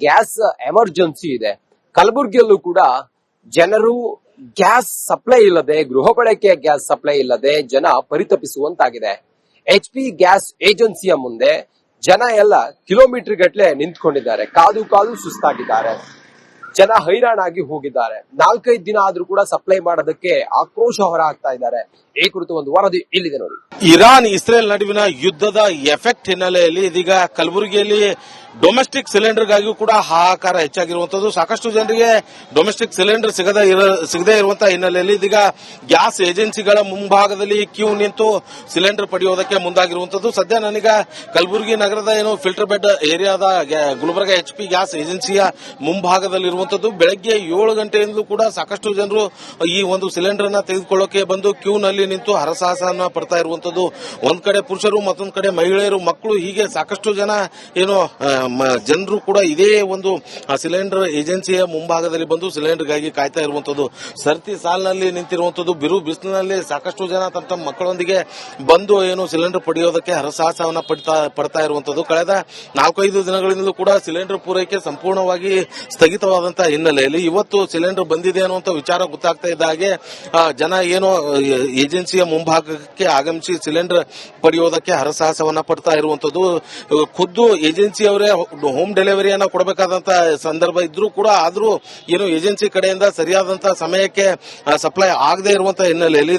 Gas emergency ಇದೆ. ಕಲಬುರಗಿಯಲ್ಲೂ ಕೂಡ ಜನರು ಗ್ಯಾಸ್ ಸಪ್ಲೈ ಇಲ್ಲದೆ, ಗೃಹ ಬಳಕೆಯ ಗ್ಯಾಸ್ ಸಪ್ಲೈ ಇಲ್ಲದೆ ಜನ ಪರಿತಪಿಸುವಂತಾಗಿದೆ. HP ಗ್ಯಾಸ್ ಏಜೆನ್ಸಿಯ ಮುಂದೆ ಜನ ಎಲ್ಲ ಕಿಲೋಮೀಟರ್ ಗಟ್ಟಲೆ ನಿಂತ್ಕೊಂಡಿದ್ದಾರೆ. ಕಾದು ಕಾದು ಸುಸ್ತಾಗಿದ್ದಾರೆ. ಜನ ಹೈರಾಣಾಗಿ ಹೋಗಿದ್ದಾರೆ. 4-5 ದಿನ ಆದ್ರೂ ಕೂಡ ಸಪ್ಲೈ ಮಾಡೋದಕ್ಕೆ ಆಕ್ರೋಶ ಹೊರಹಾಕ್ತಾ ಇದ್ದಾರೆ. ಈ ಕುರಿತು ಒಂದು ವರದಿ ಇಲ್ಲಿದೆ ನೋಡಿ. ಇರಾನ್ ಇಸ್ರೇಲ್ ನಡುವಿನ ಯುದ್ಧದ ಎಫೆಕ್ಟ್ ಹಿನ್ನೆಲೆಯಲ್ಲಿ ಇದೀಗ ಕಲಬುರಗಿಯಲ್ಲಿ ಡೊಮೆಸ್ಟಿಕ್ ಸಿಲಿಂಡರ್ಗಾಗಿಯೂ ಕೂಡ ಹಾಹಾಕಾರ ಹೆಚ್ಚಾಗಿರುವಂತದ್ದು. ಸಾಕಷ್ಟು ಜನರಿಗೆ ಡೊಮೆಸ್ಟಿಕ್ ಸಿಲಿಂಡರ್ ಸಿಗದೇ ಇರುವಂತಹ ಹಿನ್ನೆಲೆಯಲ್ಲಿ ಇದೀಗ ಗ್ಯಾಸ್ ಏಜೆನ್ಸಿಗಳ ಮುಂಭಾಗದಲ್ಲಿ ಕ್ಯೂ ನಿಂತು ಸಿಲಿಂಡರ್ ಪಡೆಯುವುದಕ್ಕೆ ಮುಂದಾಗಿರುವಂತದ್ದು. ಸದ್ಯ ನನಗ ಕಲಬುರಗಿ ನಗರದ ಏನು ಫಿಲ್ಟರ್ ಬೆಡ್ ಏರಿಯಾದ ಗುಲ್ಬರ್ಗ HP ಗ್ಯಾಸ್ ಏಜೆನ್ಸಿಯ ಮುಂಭಾಗದಲ್ಲಿರುವಂತದ್ದು. ಬೆಳಗ್ಗೆ 7 ಗಂಟೆಯಿಂದಲೂ ಕೂಡ ಸಾಕಷ್ಟು ಜನರು ಈ ಒಂದು ಸಿಲಿಂಡರ್ ಅನ್ನ ತೆಗೆದುಕೊಳ್ಳೋಕೆ ಬಂದು ಕ್ಯೂ ನಲ್ಲಿ ನಿಂತು ಹರಸಾಹಸವನ್ನು ಪಡ್ತಾ ಇರುವಂತದ್ದು. ಒಂದ್ ಕಡೆ ಪುರುಷರು, ಮತ್ತೊಂದ್ ಕಡೆ ಮಹಿಳೆಯರು, ಮಕ್ಕಳು, ಹೀಗೆ ಸಾಕಷ್ಟು ಜನ ಏನು ಜನರು ಕೂಡ ಇದೇ ಒಂದು ಸಿಲಿಂಡರ್ ಏಜೆನ್ಸಿಯ ಮುಂಭಾಗದಲ್ಲಿ ಬಂದು ಸಿಲಿಂಡರ್ಗಾಗಿ ಕಾಯ್ತಾ ಇರುವಂತದ್ದು. ಸರತಿ ಸಾಲಿನಲ್ಲಿ ನಿಂತಿರುವಂತದ್ದು. ಬಿರು ಬಿಸಿಲಿನಲ್ಲಿ ಸಾಕಷ್ಟು ಜನ ತಮ್ಮ ಮಕ್ಕಳೊಂದಿಗೆ ಬಂದು ಏನು ಸಿಲಿಂಡರ್ ಪಡೆಯೋದಕ್ಕೆ ಹರಸಾಹಸವನ್ನ ಪಡ್ತಾ ಇರುವಂತದ್ದು. ಕಳೆದ 4-5 ದಿನಗಳಿಂದಲೂ ಕೂಡ ಸಿಲಿಂಡರ್ ಪೂರೈಕೆ ಸಂಪೂರ್ಣವಾಗಿ ಸ್ಥಗಿತವಾದಂತಹ ಹಿನ್ನೆಲೆಯಲ್ಲಿ ಇವತ್ತು ಸಿಲಿಂಡರ್ ಬಂದಿದೆ ಅನ್ನುವಂತ ವಿಚಾರ ಗೊತ್ತಾಗ್ತಾ ಇದ್ದ ಹಾಗೆ ಜನ ಏನು ಏಜೆನ್ಸಿಯ ಮುಂಭಾಗಕ್ಕೆ ಆಗಮಿಸಿ ಸಿಲಿಂಡರ್ ಪಡೆಯೋದಕ್ಕೆ ಹರಸಾಹಸವನ್ನ ಪಡ್ತಾ ಇರುವಂತದ್ದು. ಖುದ್ದು ಏಜೆನ್ಸಿಯವರೇ ಹೋಮ್ ಡೆಲಿವರಿಯನ್ನ ಕೊಡಬೇಕಾದಂತಹ ಸಂದರ್ಭ ಇದ್ರೂ ಕೂಡ ಆದ್ರೂ ಏನು ಏಜೆನ್ಸಿ ಕಡೆಯಿಂದ ಸರಿಯಾದಂತಹ ಸಮಯಕ್ಕೆ ಸಪ್ಲೈ ಆಗದೆ ಇರುವಂತಹ ಹಿನ್ನೆಲೆಯಲ್ಲಿ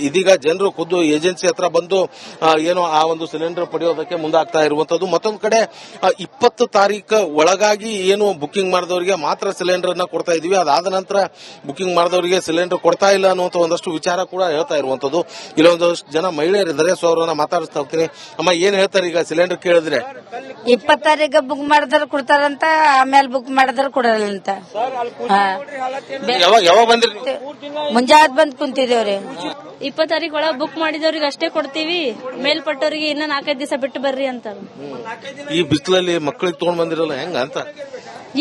ಇದೀಗ ಜನರು ಖುದ್ದು ಏಜೆನ್ಸಿ ಹತ್ರ ಬಂದು ಏನು ಆ ಒಂದು ಸಿಲಿಂಡರ್ ಪಡೆಯೋದಕ್ಕೆ ಮುಂದಾಗ್ತಾ ಇರುವಂತದ್ದು. ಮತ್ತೊಂದು ಕಡೆ 20 ತಾರೀಕು ಒಳಗಾಗಿ ಏನು ಬುಕಿಂಗ್ ಮಾಡಿದವರಿಗೆ ಮಾತ್ರ ಸಿಲಿಂಡರ್ ಅನ್ನ ಕೊಡ್ತಾ ಇದೀವಿ, ಅದಾದ ನಂತರ ಬುಕಿಂಗ್ ಮಾಡಿದವರಿಗೆ ಸಿಲಿಂಡರ್ ಕೊಡ್ತಾ ಇಲ್ಲ ಅನ್ನುವಂತ ಒಂದಷ್ಟು ವಿಚಾರ ಕೂಡ ಹೇಳ್ತಾ ಇರುವಂತದ್ದು. ಇಲ್ಲೊಂದಷ್ಟು ಜನ ಮಹಿಳೆಯರಿದ್ದಾರೆ, ಸೊ ಅವರನ್ನ ಮಾತಾಡಿಸ್ತಾ ಹೋಗ್ತೀನಿ. ಅಮ್ಮ, ಏನ್ ಹೇಳ್ತಾರೆ ಈಗ ಸಿಲಿಂಡರ್ ಕೇಳಿದ್ರೆ? 20 ತಾರೀಕು ಬುಕ್ ಮಾಡಿದ್ರೆ ಕೊಡ್ತಾರಂತ, ಆಮೇಲೆ ಬುಕ್ ಮಾಡಿದ್ರೆ ಕೊಡಲ್ಲ ಅಂತ. ಯಾವಾಗ ಬಂದ್ರಿ? ಮುಂಜಾನೆ ಬಂದ್ ಕುಂತಿದೇವ್ರಿ. 20 ತಾರೀಕು ಒಳಗೆ ಬುಕ್ ಮಾಡಿದವ್ರಿಗೆ ಅಷ್ಟೇ ಕೊಡ್ತೀವಿ, ಮೇಲ್ಪಟ್ಟವ್ರಿಗೆ ಇನ್ನ 4-5 ದಿವಸ ಬಿಟ್ಟು ಬರ್ರಿ ಅಂತ. ಈ ಬಿಸಿಲಲ್ಲಿ ಮಕ್ಕಳಿಗೆ ತಗೊಂಡ್ ಬಂದಿರಲ್ಲ ಹೆಂಗ ಅಂತ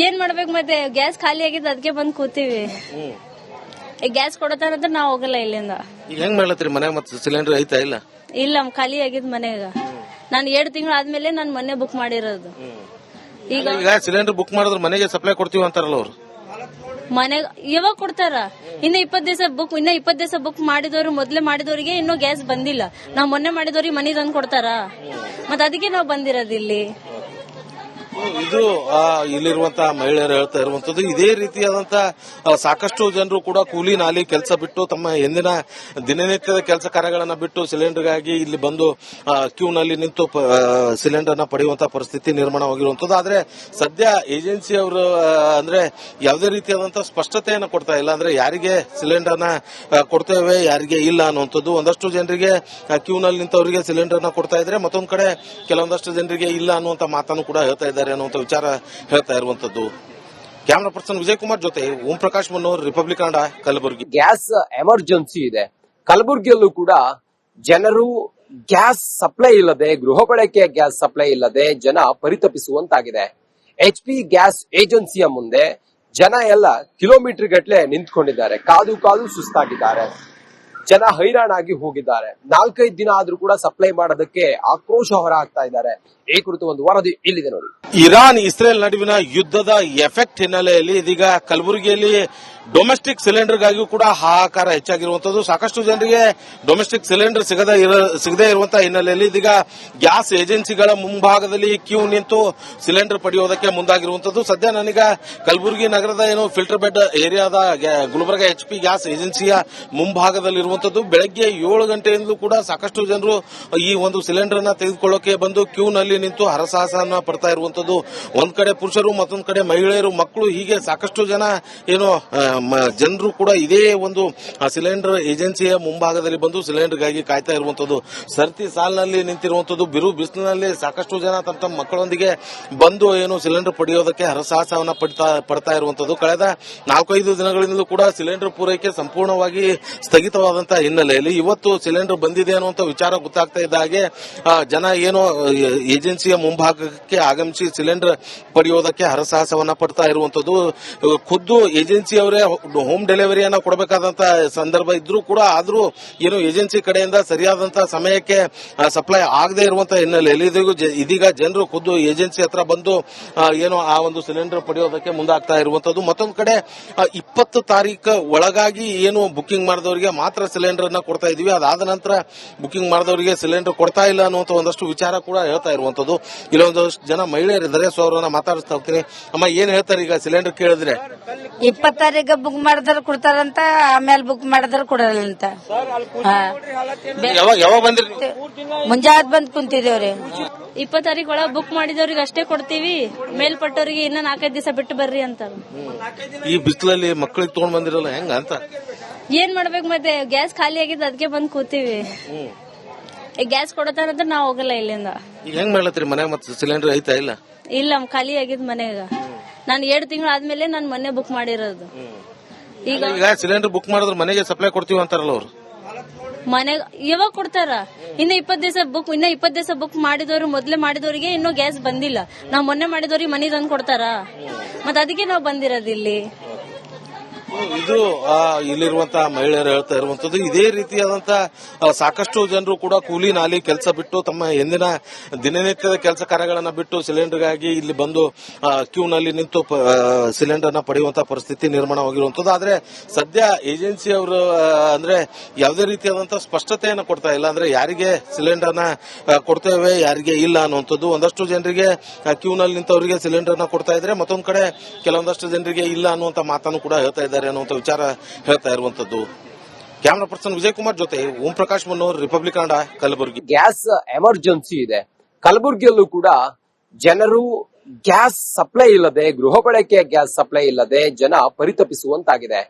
ಏನ್ ಮಾಡ್ಬೇಕು ಮತ್ತೆ? ಗ್ಯಾಸ್ ಖಾಲಿ ಆಗಿದ್ದು ಅದಕ್ಕೆ ಬಂದ್ ಕೂತೀವಿ. ಗ್ಯಾಸ್ ಕೊಡತಾರಂದ್ರೆ ನಾವು ಹೋಗಲ್ಲ ಇಲ್ಲಿಂದ. ಈಗ ಹೆಂಗ್ ಮಾಡ್ಲತ್ರಿ? ಮನೆ ಮತ್ತೆ ಸಿಲಿಂಡರ್ ಐತಾ? ಇಲ್ಲ ಇಲ್ಲ, ಖಾಲಿ ಆಗಿದ್ ಮನೆಗ. ನಾನು 7 ತಿಂಗಳು ಆದ್ಮೇಲೆ ನಾನು ಮೊನ್ನೆ ಬುಕ್ ಮಾಡಿರೋದು. ಈಗ ಸಿಲಿಂಡರ್ ಬುಕ್ ಮಾಡಿದ್ರೆ ಮನೆಗೆ ಸಪ್ಲೈ ಕೊಡ್ತೀವಿ ಅಂತಾರಲ್ಲ ಅವ್ರು. ಮನೆಗ ಯಾವಾಗ ಕೊಡ್ತಾರ? ಇನ್ನ 20 ದಿವಸ ಬುಕ್ ಮಾಡಿದವ್ರು, ಮೊದ್ಲೇ ಮಾಡಿದವರಿಗೆ ಇನ್ನೂ ಗ್ಯಾಸ್ ಬಂದಿಲ್ಲ. ನಾವ್ ಮೊನ್ನೆ ಮಾಡಿದವ್ರಿಗೆ ಮನಿ ತಂದು ಕೊಡ್ತಾರ, ಮತ್ ಅದಕ್ಕೆ ನಾವು ಬಂದಿರೋದು ಇಲ್ಲಿ. ಇದು ಇಲ್ಲಿರುವಂತಹ ಮಹಿಳೆಯರು ಹೇಳ್ತಾ ಇರುವಂತದ್ದು. ಇದೇ ರೀತಿಯಾದಂತಹ ಸಾಕಷ್ಟು ಜನರು ಕೂಡ ಕೂಲಿ ನಾಲಿ ಕೆಲಸ ಬಿಟ್ಟು ತಮ್ಮ ಎಂದಿನ ದಿನನಿತ್ಯದ ಕೆಲಸ ಕಾರ್ಯಗಳನ್ನ ಬಿಟ್ಟು ಸಿಲಿಂಡರ್ಗಾಗಿ ಇಲ್ಲಿ ಬಂದು ಕ್ಯೂ ನಲ್ಲಿ ನಿಂತು ಸಿಲಿಂಡರ್ ನ ಪಡೆಯುವಂತಹ ಪರಿಸ್ಥಿತಿ ನಿರ್ಮಾಣವಾಗಿರುವಂತದ್ದು. ಆದ್ರೆ ಸದ್ಯ ಏಜೆನ್ಸಿ ಅವರು ಅಂದ್ರೆ ಯಾವುದೇ ರೀತಿಯಾದಂತಹ ಸ್ಪಷ್ಟತೆಯನ್ನು ಕೊಡ್ತಾ ಇಲ್ಲ. ಅಂದ್ರೆ ಯಾರಿಗೆ ಸಿಲಿಂಡರ್ ನ ಕೊಡ್ತೇವೆ, ಯಾರಿಗೆ ಇಲ್ಲ ಅನ್ನುವಂಥದ್ದು. ಒಂದಷ್ಟು ಜನರಿಗೆ ಕ್ಯೂ ನಲ್ಲಿ ನಿಂತವರಿಗೆ ಸಿಲಿಂಡರ್ ನ ಕೊಡ್ತಾ ಇದ್ರೆ, ಮತ್ತೊಂದು ಕಡೆ ಕೆಲವೊಂದಷ್ಟು ಜನರಿಗೆ ಇಲ್ಲ ಅನ್ನುವಂತ ಮಾತನ್ನು ಕೂಡ ಹೇಳ್ತಾ ಇದ್ದಾರೆ ಅನ್ನುವಂತ ವಿಚಾರ ಹೇಳ್ತಾ ಇರುವಂತದ್ದು. ಕ್ಯಾಮರಾ ಪರ್ಸನ್ ವಿಜಯ್ ಕುಮಾರ್ ಜೊತೆ Om Prakash Mannur, Republic Kannada, Kalaburagi. Gas emergency ಇದೆ. ಕಲಬುರಗಿಯಲ್ಲೂ ಕೂಡ ಜನರು ಗ್ಯಾಸ್ ಸಪ್ಲೈ ಇಲ್ಲದೆ, ಗೃಹ ಬಳಕೆಯ ಗ್ಯಾಸ್ ಸಪ್ಲೈ ಇಲ್ಲದೆ ಜನ ಪರಿತಪಿಸುವಂತಾಗಿದೆ. HP ಗ್ಯಾಸ್ ಏಜೆನ್ಸಿಯ ಮುಂದೆ ಜನ ಎಲ್ಲ ಕಿಲೋಮೀಟರ್ ಗಟ್ಟಲೆ ನಿಂತ್ಕೊಂಡಿದ್ದಾರೆ. ಕಾದು ಕಾದು ಸುಸ್ತಾಗಿದ್ದಾರೆ. ಜನ ಹೈರಾಣಾಗಿ ಹೋಗಿದ್ದಾರೆ. 4-5 ದಿನ ಆದ್ರೂ ಕೂಡ ಸಪ್ಲೈ ಮಾಡೋದಕ್ಕೆ ಆಕ್ರೋಶ ಹೊರಹಾಕ್ತಾ ಇದ್ದಾರೆ. ಈ ಕುರಿತು ಒಂದು ವರದಿ ಇಲ್ಲಿದೆ ನೋಡಿ. ಇರಾನ್ ಇಸ್ರೇಲ್ ನಡುವಿನ ಯುದ್ಧದ ಎಫೆಕ್ಟ್ ಹಿನ್ನೆಲೆಯಲ್ಲಿ ಇದೀಗ ಕಲಬುರಗಿಯಲ್ಲಿ ಡೊಮೆಸ್ಟಿಕ್ ಸಿಲಿಂಡರ್ಗಾಗಿಯೂ ಕೂಡ ಹಾಹಾಕಾರ ಹೆಚ್ಚಾಗಿರುವಂತದ್ದು. ಸಾಕಷ್ಟು ಜನರಿಗೆ ಡೊಮೆಸ್ಟಿಕ್ ಸಿಲಿಂಡರ್ ಸಿಗದೇ ಇರುವಂತಹ ಹಿನ್ನೆಲೆಯಲ್ಲಿ ಇದೀಗ ಗ್ಯಾಸ್ ಏಜೆನ್ಸಿಗಳ ಮುಂಭಾಗದಲ್ಲಿ ಕ್ಯೂ ನಿಂತು ಸಿಲಿಂಡರ್ ಪಡೆಯೋದಕ್ಕೆ ಮುಂದಾಗಿರುವಂತದ್ದು. ಸದ್ಯ ನನಗ ಕಲಬುರಗಿ ನಗರದ ಏನು ಫಿಲ್ಟರ್ ಬೆಡ್ ಏರಿಯಾದ ಗುಲ್ಬರ್ಗ HP ಗ್ಯಾಸ್ ಏಜೆನ್ಸಿಯ ಮುಂಭಾಗದಲ್ಲಿರುವಂತದ್ದು. ಬೆಳಗ್ಗೆ 7 ಗಂಟೆಯಿಂದಲೂ ಕೂಡ ಸಾಕಷ್ಟು ಜನರು ಈ ಒಂದು ಸಿಲಿಂಡರ್ ಅನ್ನ ತೆಗೆದುಕೊಳ್ಳೋಕೆ ಬಂದು ಕ್ಯೂ ನಲ್ಲಿ ನಿಂತು ಹರಸಾಹಸವನ್ನ ಪಡ್ತಾ ಇರುವಂತದ್ದು. ಒಂದ್ ಕಡೆ ಪುರುಷರು, ಮತ್ತೊಂದ್ ಕಡೆ ಮಹಿಳೆಯರು, ಮಕ್ಕಳು, ಹೀಗೆ ಸಾಕಷ್ಟು ಜನ ಏನು ಜನರು ಕೂಡ ಇದೇ ಒಂದು ಸಿಲಿಂಡರ್ ಏಜೆನ್ಸಿಯ ಮುಂಭಾಗದಲ್ಲಿ ಬಂದು ಸಿಲಿಂಡರ್ಗಾಗಿ ಕಾಯ್ತಾ ಇರುವಂತದ್ದು. ಸರತಿ ಸಾಲಿನಲ್ಲಿ ನಿಂತಿರುವಂತದ್ದು. ಬಿರು ಬಿಸಿಲಿನಲ್ಲಿ ಸಾಕಷ್ಟು ಜನ ತಮ್ಮ ಮಕ್ಕಳೊಂದಿಗೆ ಬಂದು ಏನು ಸಿಲಿಂಡರ್ ಪಡೆಯೋದಕ್ಕೆ ಹರಸಾಹಸವನ್ನ ಪಡ್ತಾ ಇರುವಂತದ್ದು. ಕಳೆದ 4-5 ದಿನಗಳಿಂದಲೂ ಕೂಡ ಸಿಲಿಂಡರ್ ಪೂರೈಕೆ ಸಂಪೂರ್ಣವಾಗಿ ಸ್ಥಗಿತವಾದಂತಹ ಹಿನ್ನೆಲೆಯಲ್ಲಿ ಇವತ್ತು ಸಿಲಿಂಡರ್ ಬಂದಿದೆ ಅನ್ನುವಂತ ವಿಚಾರ ಗೊತ್ತಾಗ್ತಾ ಇದ್ದ ಹಾಗೆ ಜನ ಏನು ಏಜೆನ್ಸಿಯ ಮುಂಭಾಗಕ್ಕೆ ಆಗಮಿಸಿ ಸಿಲಿಂಡರ್ ಪಡೆಯೋದಕ್ಕೆ ಹರಸಾಹಸವನ್ನ ಪಡ್ತಾ ಇರುವಂತದ್ದು. ಖುದ್ದು ಏಜೆನ್ಸಿಯವರೇ ಹೋಮ್ ಡೆಲಿವರಿಯನ್ನ ಕೊಡಬೇಕಾದಂತ ಸಂದರ್ಭ ಇದ್ರೂ ಕೂಡ ಆದ್ರೂ ಏನು ಏಜೆನ್ಸಿ ಕಡೆಯಿಂದ ಸರಿಯಾದಂತ ಸಮಯಕ್ಕೆ ಸಪ್ಲೈ ಆಗದೆ ಇರುವಂತ ಹಿನ್ನೆಲೆಯಲ್ಲಿ ಇದೀಗ ಜನರು ಖುದ್ದು ಏಜೆನ್ಸಿ ಹತ್ರ ಬಂದು ಏನು ಆ ಒಂದು ಸಿಲಿಂಡರ್ ಪಡೆಯೋದಕ್ಕೆ ಮುಂದಾಗ್ತಾ ಇರುವಂತದ್ದು. ಮತ್ತೊಂದು ಕಡೆ 20 ತಾರೀಕು ಒಳಗಾಗಿ ಏನು ಬುಕಿಂಗ್ ಮಾಡಿದವರಿಗೆ ಮಾತ್ರ ಸಿಲಿಂಡರ್ ಅನ್ನ ಕೊಡ್ತಾ ಇದೀವಿ, ಅದಾದ ನಂತರ ಬುಕಿಂಗ್ ಮಾಡಿದವರಿಗೆ ಸಿಲಿಂಡರ್ ಕೊಡ್ತಾ ಇಲ್ಲ ಅನ್ನುವಂತ ಒಂದಷ್ಟು ವಿಚಾರ ಕೂಡ ಹೇಳ್ತಾ ಇರುವಂತದ್ದು. ಇಲ್ಲೊಂದಷ್ಟು ಜನ ಮಹಿಳೆಯರಿದ್ದಾರೆ, ಸೊ ಅವರನ್ನ ಮಾತಾಡಿಸ್ತಾ ಹೋಗ್ತೀನಿ. ಅಮ್ಮ, ಏನ್ ಹೇಳ್ತಾರೆ ಈಗ ಸಿಲಿಂಡರ್ ಕೇಳಿದ್ರೆ? 20 ತಾರೀಕು ಬುಕ್ ಮಾಡಿದ್ರೆ ಕೊಡ್ತಾರಂತ, ಆಮೇಲೆ ಬುಕ್ ಮಾಡಿದ್ರೆ ಕೊಡಲ್ಲ ಅಂತ. ಯಾವಾಗ ಬಂದ್ರಿ? ಮುಂಜಾನೆ ಬಂದ್ ಕುಂತಿದೇವ್ರಿ. 20 ತಾರೀಕು ಒಳಗೆ ಬುಕ್ ಮಾಡಿದವ್ರಿಗೆ ಅಷ್ಟೇ ಕೊಡ್ತೀವಿ, ಮೇಲ್ಪಟ್ಟವ್ರಿಗೆ ಇನ್ನ 4-5 ದಿವಸ ಬಿಟ್ಟು ಬರ್ರಿ ಅಂತ. ಈ ಬಿಸಿಲಲ್ಲಿ ಮಕ್ಕಳಿಗೆ ತಗೊಂಡ್ ಬಂದಿರಲ್ಲ ಹೆಂಗ ಅಂತ ಏನ್ ಮಾಡ್ಬೇಕು ಮತ್ತೆ? ಗ್ಯಾಸ್ ಖಾಲಿ ಆಗಿದ್ದು ಅದಕ್ಕೆ ಬಂದ್ ಕೂತೀವಿ. ಗ್ಯಾಸ್ ಕೊಡತಾರಂದ್ರೆ ನಾವ್ ಹೋಗಲ್ಲ ಇಲ್ಲಿಂದ. ಈಗ ಹೆಂಗ್ ಮಾಡ್ಲತ್ರಿ ಮನೆ? ಮತ್ತೆ ಸಿಲಿಂಡರ್ ಐತಾ ಇಲ್ಲ? ಇಲ್ಲ, ಖಾಲಿ ಆಗಿದ್ ಮನೆಗ. ನಾನು 2 ತಿಂಗಳು ಆದ್ಮೇಲೆ ನಾನು ಮೊನ್ನೆ ಬುಕ್ ಮಾಡಿರೋದು. ಈಗ ಸಿಲಿಂಡರ್ ಬುಕ್ ಮಾಡಿದ್ರೆ ಮನೆಗೆ ಸಪ್ಲೈ ಕೊಡ್ತೀವಿ ಅಂತಾರಲ್ಲ ಅವ್ರು. ಮನೆ ಯಾವಾಗ ಕೊಡ್ತಾರ? ಇನ್ನ 20 ದಿವಸ ಬುಕ್ ಮಾಡಿದವರು ಮೊದ್ಲೇ ಮಾಡಿದವರಿಗೆ ಇನ್ನೂ ಗ್ಯಾಸ್ ಬಂದಿಲ್ಲ. ನಾವ್ ಮೊನ್ನೆ ಮಾಡಿದವ್ರಿಗೆ ಮನಿ ತಂದು ಕೊಡ್ತಾರ, ಮತ್ ಅದಕ್ಕೆ ನಾವ್ ಬಂದಿರೋದು ಇಲ್ಲಿ. ಇದು ಇಲ್ಲಿರುವಂತಹ ಮಹಿಳೆಯರು ಹೇಳ್ತಾ ಇರುವಂತದ್ದು. ಇದೇ ರೀತಿಯಾದಂತಹ ಸಾಕಷ್ಟು ಜನರು ಕೂಡ ಕೂಲಿ ನಾಲಿ ಕೆಲಸ ಬಿಟ್ಟು ತಮ್ಮ ಎಂದಿನ ದಿನನಿತ್ಯದ ಕೆಲಸ ಕಾರ್ಯಗಳನ್ನ ಬಿಟ್ಟು ಸಿಲಿಂಡರ್ಗಾಗಿ ಇಲ್ಲಿ ಬಂದು ಕ್ಯೂನಲ್ಲಿ ನಿಂತು ಸಿಲಿಂಡರ್ ನ ಪಡೆಯುವಂತಹ ಪರಿಸ್ಥಿತಿ ನಿರ್ಮಾಣವಾಗಿರುವಂತದ್ದು. ಆದ್ರೆ ಸದ್ಯ ಏಜೆನ್ಸಿ ಅವರು ಅಂದ್ರೆ ಯಾವುದೇ ರೀತಿಯಾದಂತಹ ಸ್ಪಷ್ಟತೆಯನ್ನು ಕೊಡ್ತಾ ಇಲ್ಲ. ಅಂದ್ರೆ ಯಾರಿಗೆ ಸಿಲಿಂಡರ್ ನ ಕೊಡ್ತೇವೆ, ಯಾರಿಗೆ ಇಲ್ಲ ಅನ್ನುವಂಥದ್ದು. ಒಂದಷ್ಟು ಜನರಿಗೆ ಕ್ಯೂನಲ್ಲಿ ನಿಂತವರಿಗೆ ಸಿಲಿಂಡರ್ ನ ಕೊಡ್ತಾ ಇದ್ರೆ, ಮತ್ತೊಂದು ಕಡೆ ಕೆಲವೊಂದಷ್ಟು ಜನರಿಗೆ ಇಲ್ಲ ಅನ್ನುವಂತ ಮಾತನ್ನು ಕೂಡ ಹೇಳ್ತಾ ಇದ್ದಾರೆ ಅನ್ನುವಂಥ ವಿಚಾರ ಹೇಳ್ತಾ ಇರುವಂತದ್ದು. ಕ್ಯಾಮರಾ ಪರ್ಸನ್ ವಿಜಯ್ ಕುಮಾರ್ ಜೊತೆ Om Prakash Mannur, Republic Kannada, Kalaburagi. Gas emergency ಇದೆ. ಕಲಬುರಗಿಯಲ್ಲೂ ಕೂಡ ಜನರು ಗ್ಯಾಸ್ ಸಪ್ಲೈ ಇಲ್ಲದೆ, ಗೃಹ ಬಳಕೆಯ ಗ್ಯಾಸ್ ಸಪ್ಲೈ ಇಲ್ಲದೆ ಜನ ಪರಿತಪಿಸುವಂತಾಗಿದೆ.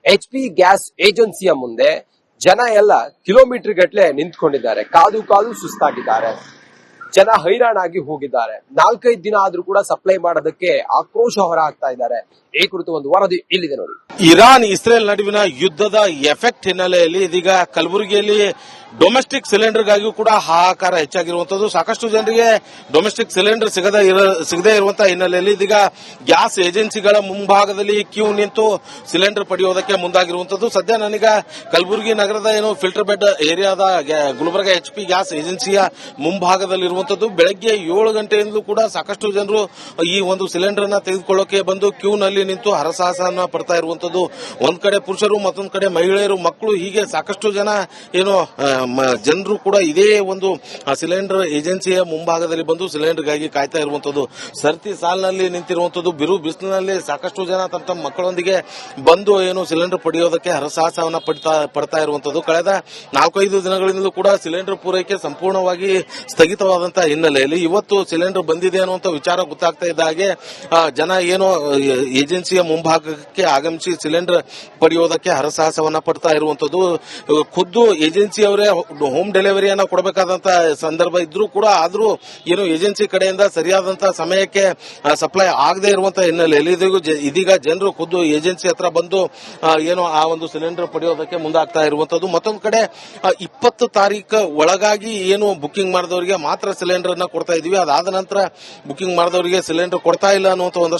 HP ಗ್ಯಾಸ್ ಏಜೆನ್ಸಿಯ ಮುಂದೆ ಜನ ಎಲ್ಲ ಕಿಲೋಮೀಟರ್ ಗಟ್ಟಲೆ ನಿಂತ್ಕೊಂಡಿದ್ದಾರೆ, ಕಾದು ಕಾದು ಸುಸ್ತಾಗಿದ್ದಾರೆ. ಜನ ಹೈರಾಣಾಗಿ ಹೋಗಿದ್ದಾರೆ. 4-5 ದಿನ ಆದ್ರೂ ಕೂಡ ಸಪ್ಲೈ ಮಾಡೋದಕ್ಕೆ ಆಕ್ರೋಶ ಹೊರ ಹಾಕ್ತಾ ಇದ್ದಾರೆ. ಈ ಕುರಿತು ಒಂದು ವರದಿ ಇಲ್ಲಿದೆ ನೋಡಿ. ಇರಾನ್ ಇಸ್ರೇಲ್ ನಡುವಿನ ಯುದ್ಧದ ಎಫೆಕ್ಟ್ ಹಿನ್ನೆಲೆಯಲ್ಲಿ ಇದೀಗ ಕಲಬುರಗಿಯಲ್ಲಿ ಡೊಮೆಸ್ಟಿಕ್ ಸಿಲಿಂಡರ್ಗಾಗಿಯೂ ಕೂಡ ಹಾಹಾಕಾರ ಹೆಚ್ಚಾಗಿರುವಂತದ್ದು. ಸಾಕಷ್ಟು ಜನರಿಗೆ ಡೊಮೆಸ್ಟಿಕ್ ಸಿಲಿಂಡರ್ ಸಿಗದೇ ಇರುವಂತಹ ಹಿನ್ನೆಲೆಯಲ್ಲಿ ಇದೀಗ ಗ್ಯಾಸ್ ಏಜೆನ್ಸಿಗಳ ಮುಂಭಾಗದಲ್ಲಿ ಕ್ಯೂ ನಿಂತು ಸಿಲಿಂಡರ್ ಪಡೆಯೋದಕ್ಕೆ ಮುಂದಾಗಿರುವಂತದ್ದು. ಸದ್ಯ ನನಗ ಕಲಬುರಗಿ ನಗರದ ಏನು ಫಿಲ್ಟರ್ ಬೆಡ್ ಏರಿಯಾದ ಗುಲ್ಬರ್ಗ HP ಗ್ಯಾಸ್ ಏಜೆನ್ಸಿಯ ಮುಂಭಾಗದಲ್ಲಿರುವಂತದ್ದು. ಬೆಳಗ್ಗೆ 7 ಗಂಟೆಯಿಂದಲೂ ಕೂಡ ಸಾಕಷ್ಟು ಜನರು ಈ ಒಂದು ಸಿಲಿಂಡರ್ ನ ತೆಗೆದುಕೊಳ್ಳೋಕೆ ಬಂದು ಕ್ಯೂ ನಲ್ಲಿ ನಿಂತು ಹರಸಾಹಸನ ಪಡ್ತಾ ಇರುವಂತದ್ದು. ಒಂದ್ ಕಡೆ ಪುರುಷರು, ಮತ್ತೊಂದ್ ಕಡೆ ಮಹಿಳೆಯರು, ಮಕ್ಕಳು, ಹೀಗೆ ಸಾಕಷ್ಟು ಜನ ಏನು ಜನರು ಕೂಡ ಇದೇ ಒಂದು ಸಿಲಿಂಡರ್ ಏಜೆನ್ಸಿಯ ಮುಂಭಾಗದಲ್ಲಿ ಬಂದು ಸಿಲಿಂಡರ್ಗಾಗಿ ಕಾಯ್ತಾ ಇರುವಂತದ್ದು. ಸರತಿ ಸಾಲಿನಲ್ಲಿ ನಿಂತಿರುವಂತದ್ದು. ಬಿರು ಬಿಸಿಲಿನಲ್ಲಿ ಸಾಕಷ್ಟು ಜನ ತಮ್ಮ ಮಕ್ಕಳೊಂದಿಗೆ ಬಂದು ಏನು ಸಿಲಿಂಡರ್ ಪಡೆಯೋದಕ್ಕೆ ಹರಸಾಹಸವನ್ನ ಪಡ್ತಾ ಇರುವಂತದ್ದು. ಕಳೆದ 4-5 ದಿನಗಳಿಂದಲೂ ಕೂಡ ಸಿಲಿಂಡರ್ ಪೂರೈಕೆ ಸಂಪೂರ್ಣವಾಗಿ ಸ್ಥಗಿತವಾದಂತಹ ಹಿನ್ನೆಲೆಯಲ್ಲಿ ಇವತ್ತು ಸಿಲಿಂಡರ್ ಬಂದಿದೆ ಅನ್ನುವಂತ ವಿಚಾರ ಗೊತ್ತಾಗ್ತಾ ಇದ್ದ ಹಾಗೆ ಜನ ಏನು ಏಜೆನ್ಸಿಯ ಮುಂಭಾಗಕ್ಕೆ ಆಗಮಿಸಿ ಸಿಲಿಂಡರ್ ಪಡೆಯೋದಕ್ಕೆ ಹರಸಾಹಸವನ್ನ ಪಡ್ತಾ ಇರುವಂತದ್ದು. ಖುದ್ದು ಏಜೆನ್ಸಿ ಅವರೇ ಹೋಮ್ ಡೆಲಿವರಿಯನ್ನ ಕೊಡಬೇಕಾದಂತ ಸಂದರ್ಭ ಇದ್ರೂ ಕೂಡ ಆದ್ರೂ ಏನು ಏಜೆನ್ಸಿ ಕಡೆಯಿಂದ ಸರಿಯಾದಂತಹ ಸಮಯಕ್ಕೆ ಸಪ್ಲೈ ಆಗದೆ ಇರುವಂತಹ ಹಿನ್ನೆಲೆಯಲ್ಲಿ ಇದೀಗ ಜನರು ಖುದ್ದು ಏಜೆನ್ಸಿ ಹತ್ರ ಬಂದು ಏನು ಆ ಒಂದು ಸಿಲಿಂಡರ್ ಪಡೆಯೋದಕ್ಕೆ ಮುಂದಾಗ್ತಾ ಇರುವಂತದ್ದು. ಮತ್ತೊಂದು ಕಡೆ 20 ತಾರೀಕು ಒಳಗಾಗಿ ಏನು ಬುಕಿಂಗ್ ಮಾಡಿದವರಿಗೆ ಮಾತ್ರ ಸಿಲಿಂಡರ್ ಅನ್ನ ಕೊಡ್ತಾ ಇದೀವಿ, ಅದಾದ ನಂತರ ಬುಕಿಂಗ್ ಮಾಡಿದವರಿಗೆ ಸಿಲಿಂಡರ್ ಕೊಡ್ತಾ ಇಲ್ಲ ಅನ್ನುವಂತ ಒಂದಷ್ಟು